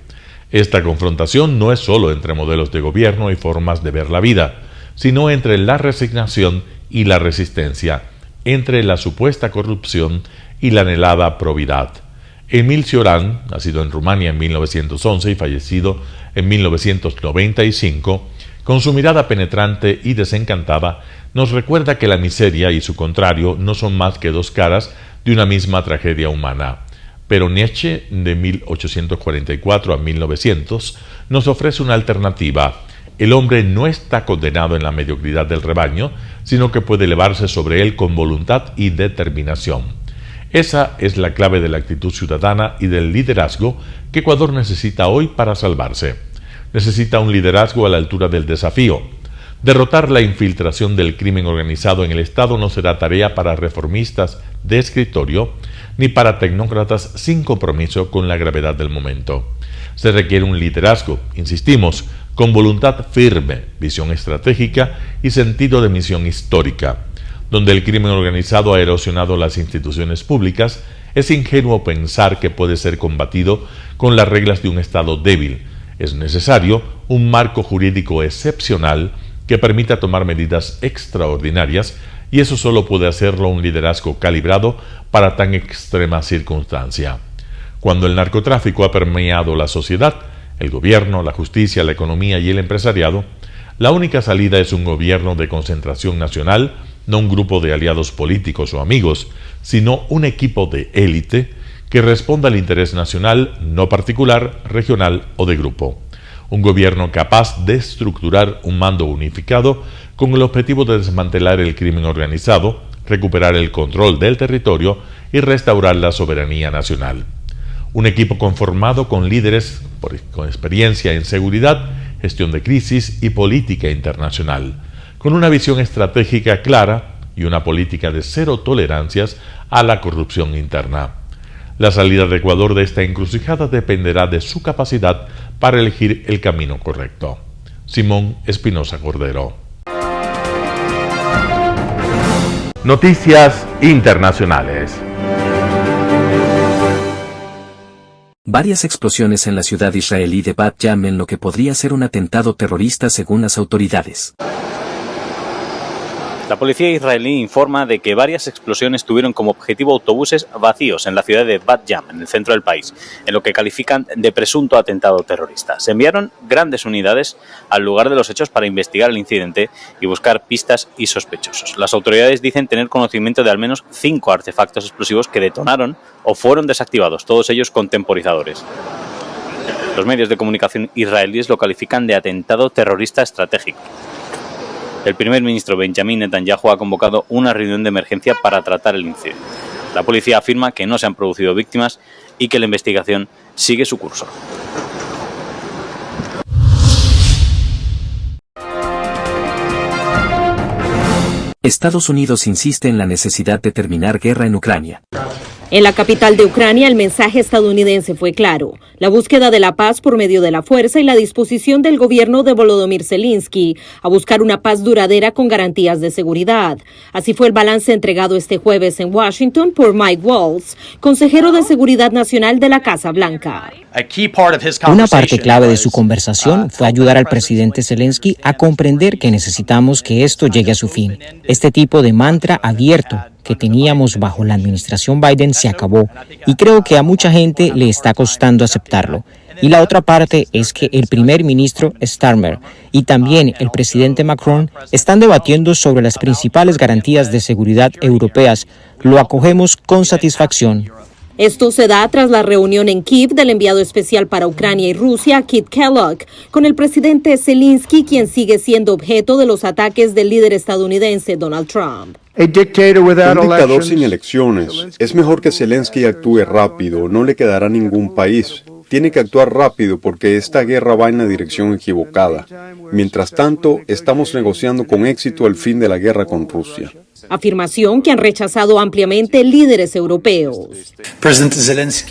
Esta confrontación no es solo entre modelos de gobierno y formas de ver la vida, sino entre la resignación y la resistencia, entre la supuesta corrupción y la anhelada probidad. Emil Cioran, nacido en Rumania en 1911 y fallecido en 1995, con su mirada penetrante y desencantada, nos recuerda que la miseria y su contrario no son más que dos caras de una misma tragedia humana. Pero Nietzsche, de 1844 a 1900, nos ofrece una alternativa. El hombre no está condenado en la mediocridad del rebaño, sino que puede elevarse sobre él con voluntad y determinación. Esa es la clave de la actitud ciudadana y del liderazgo que Ecuador necesita hoy para salvarse. Necesita un liderazgo a la altura del desafío. Derrotar la infiltración del crimen organizado en el Estado no será tarea para reformistas de escritorio ni para tecnócratas sin compromiso con la gravedad del momento. Se requiere un liderazgo, insistimos, con voluntad firme, visión estratégica y sentido de misión histórica. Donde el crimen organizado ha erosionado las instituciones públicas, es ingenuo pensar que puede ser combatido con las reglas de un Estado débil. Es necesario un marco jurídico excepcional que permita tomar medidas extraordinarias, y eso solo puede hacerlo un liderazgo calibrado para tan extrema circunstancia. Cuando el narcotráfico ha permeado la sociedad, el gobierno, la justicia, la economía y el empresariado, la única salida es un gobierno de concentración nacional, no un grupo de aliados políticos o amigos, sino un equipo de élite que responda al interés nacional, no particular, regional o de grupo. Un gobierno capaz de estructurar un mando unificado con el objetivo de desmantelar el crimen organizado, recuperar el control del territorio y restaurar la soberanía nacional. Un equipo conformado con líderes con experiencia en seguridad, gestión de crisis y política internacional, con una visión estratégica clara y una política de cero tolerancias a la corrupción interna. La salida de Ecuador de esta encrucijada dependerá de su capacidad para elegir el camino correcto. Simón Espinosa Cordero. Noticias internacionales. Varias explosiones en la ciudad israelí de Bat Yam en lo que podría ser un atentado terrorista según las autoridades. La policía israelí informa de que varias explosiones tuvieron como objetivo autobuses vacíos en la ciudad de Bat Yam, en el centro del país, en lo que califican de presunto atentado terrorista. Se enviaron grandes unidades al lugar de los hechos para investigar el incidente y buscar pistas y sospechosos. Las autoridades dicen tener conocimiento de al menos 5 artefactos explosivos que detonaron o fueron desactivados, todos ellos con temporizadores. Los medios de comunicación israelíes lo califican de atentado terrorista estratégico. El primer ministro Benjamin Netanyahu ha convocado una reunión de emergencia para tratar el incidente. La policía afirma que no se han producido víctimas y que la investigación sigue su curso. Estados Unidos insiste en la necesidad de terminar guerra en Ucrania. En la capital de Ucrania, el mensaje estadounidense fue claro: la búsqueda de la paz por medio de la fuerza y la disposición del gobierno de Volodymyr Zelensky a buscar una paz duradera con garantías de seguridad. Así fue el balance entregado este jueves en Washington por Mike Waltz, consejero de Seguridad Nacional de la Casa Blanca. Una parte clave de su conversación fue ayudar al presidente Zelensky a comprender que necesitamos que esto llegue a su fin. Este tipo de mantra abierto que teníamos bajo la administración Biden se acabó y creo que a mucha gente le está costando aceptarlo. Y la otra parte es que el primer ministro Starmer y también el presidente Macron están debatiendo sobre las principales garantías de seguridad europeas. Lo acogemos con satisfacción. Esto se da tras la reunión en Kiev del enviado especial para Ucrania y Rusia, Kit Kellogg, con el presidente Zelensky, quien sigue siendo objeto de los ataques del líder estadounidense Donald Trump. Un dictador sin elecciones. Es mejor que Zelensky actúe rápido, no le quedará ningún país. Tiene que actuar rápido porque esta guerra va en la dirección equivocada. Mientras tanto, estamos negociando con éxito el fin de la guerra con Rusia. Afirmación que han rechazado ampliamente líderes europeos.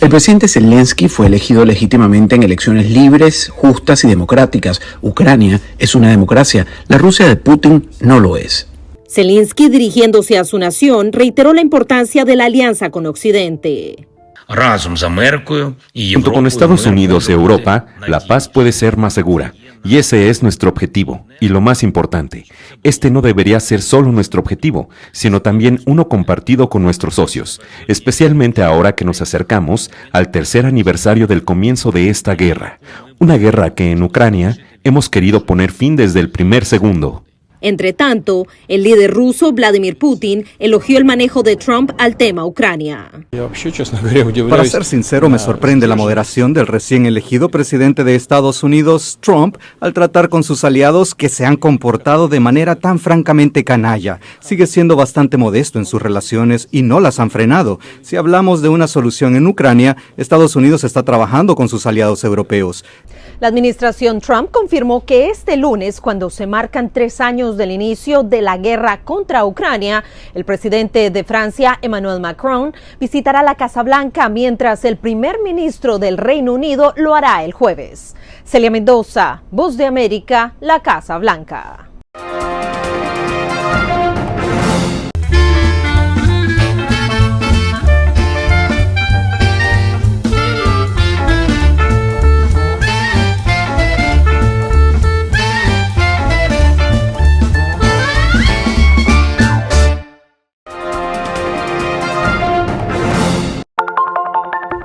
El presidente Zelensky fue elegido legítimamente en elecciones libres, justas y democráticas. Ucrania es una democracia. La Rusia de Putin no lo es. Zelensky, dirigiéndose a su nación, reiteró la importancia de la alianza con Occidente. Junto con Estados Unidos y Europa, la paz puede ser más segura. Y ese es nuestro objetivo. Y lo más importante, este no debería ser solo nuestro objetivo, sino también uno compartido con nuestros socios, especialmente ahora que nos acercamos al tercer aniversario del comienzo de esta guerra. Una guerra que en Ucrania hemos querido poner fin desde el primer segundo. Entre tanto, el líder ruso Vladimir Putin elogió el manejo de Trump al tema Ucrania. Para ser sincero, me sorprende la moderación del recién elegido presidente de Estados Unidos, Trump, al tratar con sus aliados que se han comportado de manera tan francamente canalla. Sigue siendo bastante modesto en sus relaciones y no las han frenado. Si hablamos de una solución en Ucrania, Estados Unidos está trabajando con sus aliados europeos. La administración Trump confirmó que este lunes, cuando se marcan 3 años del inicio de la guerra contra Ucrania, el presidente de Francia, Emmanuel Macron, visitará la Casa Blanca, mientras el primer ministro del Reino Unido lo hará el jueves. Celia Mendoza, Voz de América, la Casa Blanca.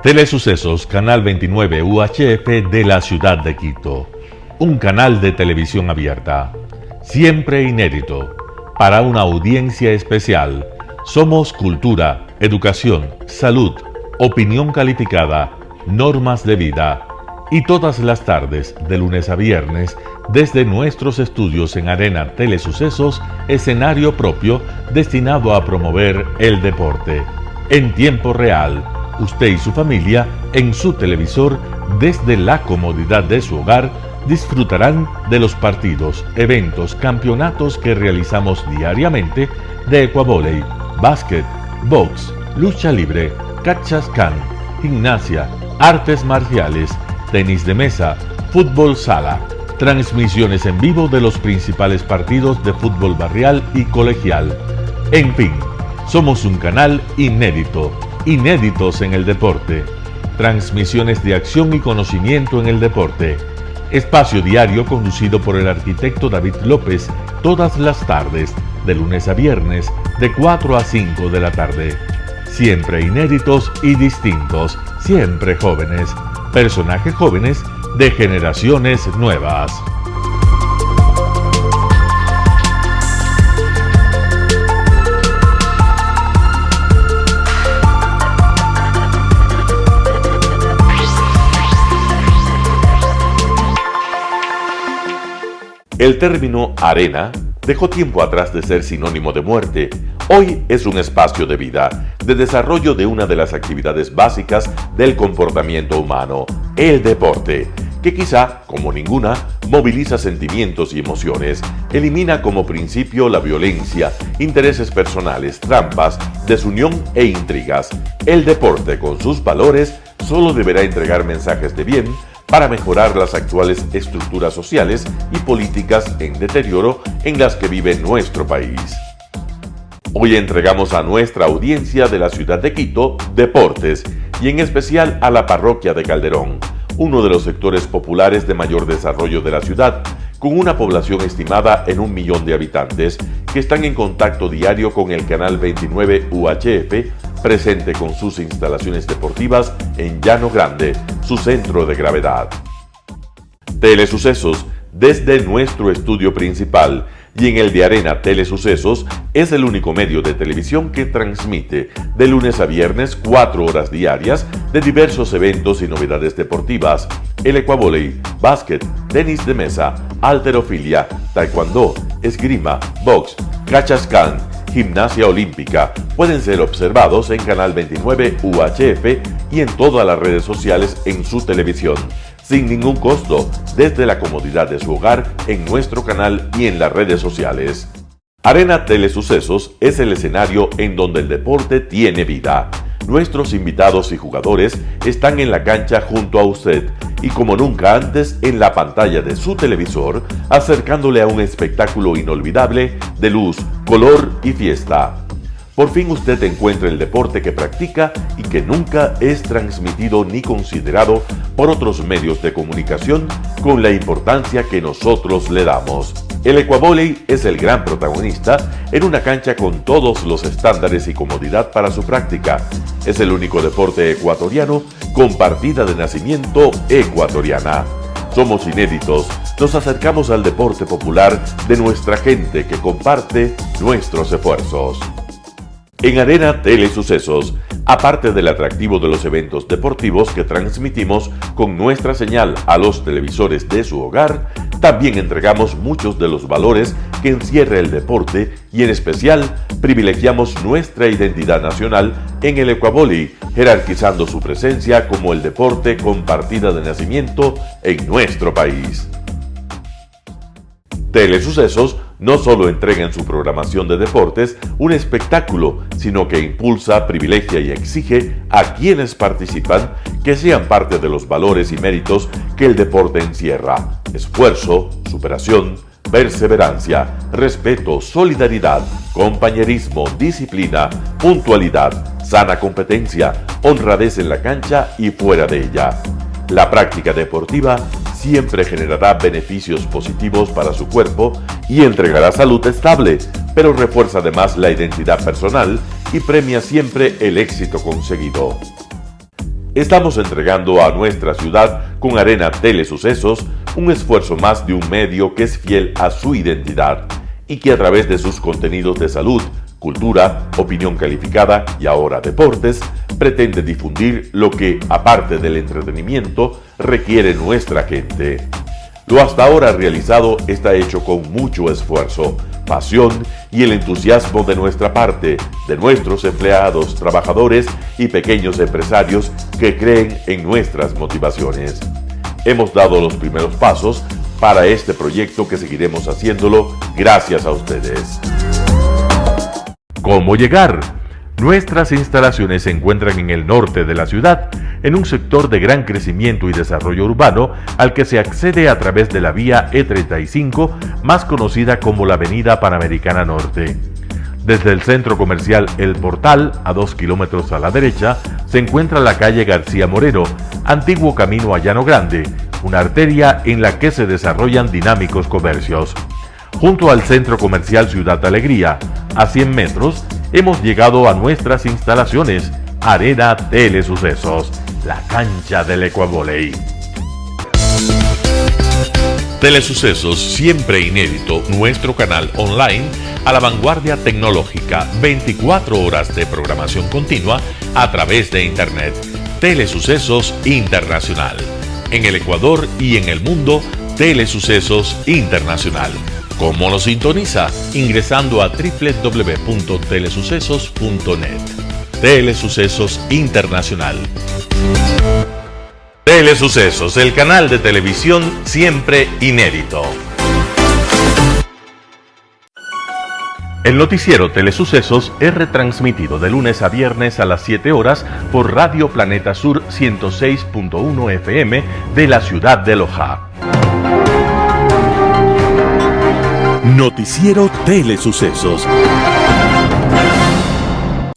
Telesucesos, Canal 29 UHF de la ciudad de Quito. Un canal de televisión abierta. Siempre inédito. Para una audiencia especial. Somos cultura, educación, salud, opinión calificada, normas de vida. Y todas las tardes, de lunes a viernes, desde nuestros estudios en Arena Telesucesos, escenario propio destinado a promover el deporte. En tiempo real. Usted y su familia en su televisor desde la comodidad de su hogar disfrutarán de los partidos, eventos, campeonatos que realizamos diariamente de ecuavóley, básquet, box, lucha libre, cachascán, gimnasia, artes marciales, tenis de mesa, fútbol sala, transmisiones en vivo de los principales partidos de fútbol barrial y colegial. En fin, somos un canal inédito, inéditos en el deporte. Transmisiones de acción y conocimiento en el deporte. Espacio diario conducido por el arquitecto David López todas las tardes, de lunes a viernes, de 4 a 5 de la tarde. Siempre inéditos y distintos, siempre jóvenes. Personajes jóvenes de generaciones nuevas. El término arena dejó tiempo atrás de ser sinónimo de muerte. Hoy es un espacio de vida, de desarrollo de una de las actividades básicas del comportamiento humano, el deporte, que quizá, como ninguna, moviliza sentimientos y emociones, elimina como principio la violencia, intereses personales, trampas, desunión e intrigas. El deporte, con sus valores, solo deberá entregar mensajes de bien para mejorar las actuales estructuras sociales y políticas en deterioro en las que vive nuestro país. Hoy entregamos a nuestra audiencia de la ciudad de Quito deportes, y en especial a la parroquia de Calderón, uno de los sectores populares de mayor desarrollo de la ciudad, con una población estimada en 1 millón de habitantes que están en contacto diario con el canal 29 UHF, presente con sus instalaciones deportivas en Llano Grande, su centro de gravedad. Telesucesos, desde nuestro estudio principal y en el de Arena Telesucesos, es el único medio de televisión que transmite de lunes a viernes 4 horas diarias de diversos eventos y novedades deportivas: el ecuavóley, básquet, tenis de mesa, halterofilia, taekwondo, esgrima, box, cachascán, gimnasia olímpica. Pueden ser observados en Canal 29 UHF y en todas las redes sociales en su televisión, sin ningún costo, desde la comodidad de su hogar, en nuestro canal y en las redes sociales. Arena Telesucesos es el escenario en donde el deporte tiene vida. Nuestros invitados y jugadores están en la cancha junto a usted y como nunca antes en la pantalla de su televisor, acercándole a un espectáculo inolvidable de luz, color y fiesta. Por fin usted encuentra el deporte que practica y que nunca es transmitido ni considerado por otros medios de comunicación con la importancia que nosotros le damos. El ecuavóley es el gran protagonista en una cancha con todos los estándares y comodidad para su práctica. Es el único deporte ecuatoriano con partida de nacimiento ecuatoriana. Somos inéditos, nos acercamos al deporte popular de nuestra gente que comparte nuestros esfuerzos. En Arena Telesucesos, aparte del atractivo de los eventos deportivos que transmitimos con nuestra señal a los televisores de su hogar, también entregamos muchos de los valores que encierra el deporte y en especial privilegiamos nuestra identidad nacional en el ecuavóley, jerarquizando su presencia como el deporte con partida de nacimiento en nuestro país. Telesucesos no solo entrega en su programación de deportes un espectáculo, sino que impulsa, privilegia y exige a quienes participan que sean parte de los valores y méritos que el deporte encierra: esfuerzo, superación, perseverancia, respeto, solidaridad, compañerismo, disciplina, puntualidad, sana competencia, honradez en la cancha y fuera de ella. La práctica deportiva siempre generará beneficios positivos para su cuerpo y entregará salud estable, pero refuerza además la identidad personal y premia siempre el éxito conseguido. Estamos entregando a nuestra ciudad con Arena Telesucesos un esfuerzo más de un medio que es fiel a su identidad y que a través de sus contenidos de salud, cultura, opinión calificada y ahora deportes, pretende difundir lo que, aparte del entretenimiento, requiere nuestra gente. Lo hasta ahora realizado está hecho con mucho esfuerzo, pasión y el entusiasmo de nuestra parte, de nuestros empleados, trabajadores y pequeños empresarios que creen en nuestras motivaciones. hemos dado los primeros pasos para este proyecto que seguiremos haciéndolo gracias a ustedes. ¿Cómo llegar? Nuestras instalaciones se encuentran en el norte de la ciudad, en un sector de gran crecimiento y desarrollo urbano al que se accede a través de la vía E35, más conocida como la Avenida Panamericana Norte. Desde el centro comercial El Portal, a 2 kilómetros a la derecha, se encuentra la calle García Moreno, antiguo camino a Llano Grande, una arteria en la que se desarrollan dinámicos comercios. Junto al centro comercial Ciudad Alegría, a 100 metros, hemos llegado a nuestras instalaciones, Arena Telesucesos, la cancha del Ecuavoley. Telesucesos, siempre inédito, nuestro canal online a la vanguardia tecnológica, 24 horas de programación continua a través de Internet. Telesucesos Internacional. En el Ecuador y en el mundo, Telesucesos Internacional. ¿Cómo lo sintoniza? Ingresando a www.telesucesos.net. Telesucesos Internacional. Telesucesos, el canal de televisión siempre inédito. El noticiero Telesucesos es retransmitido de lunes a viernes a las 7 horas por Radio Planeta Sur 106.1 FM de la ciudad de Loja. Noticiero Telesucesos.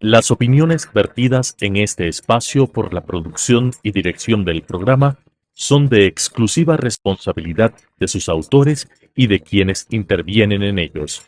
Las opiniones vertidas en este espacio por la producción y dirección del programa son de exclusiva responsabilidad de sus autores y de quienes intervienen en ellos.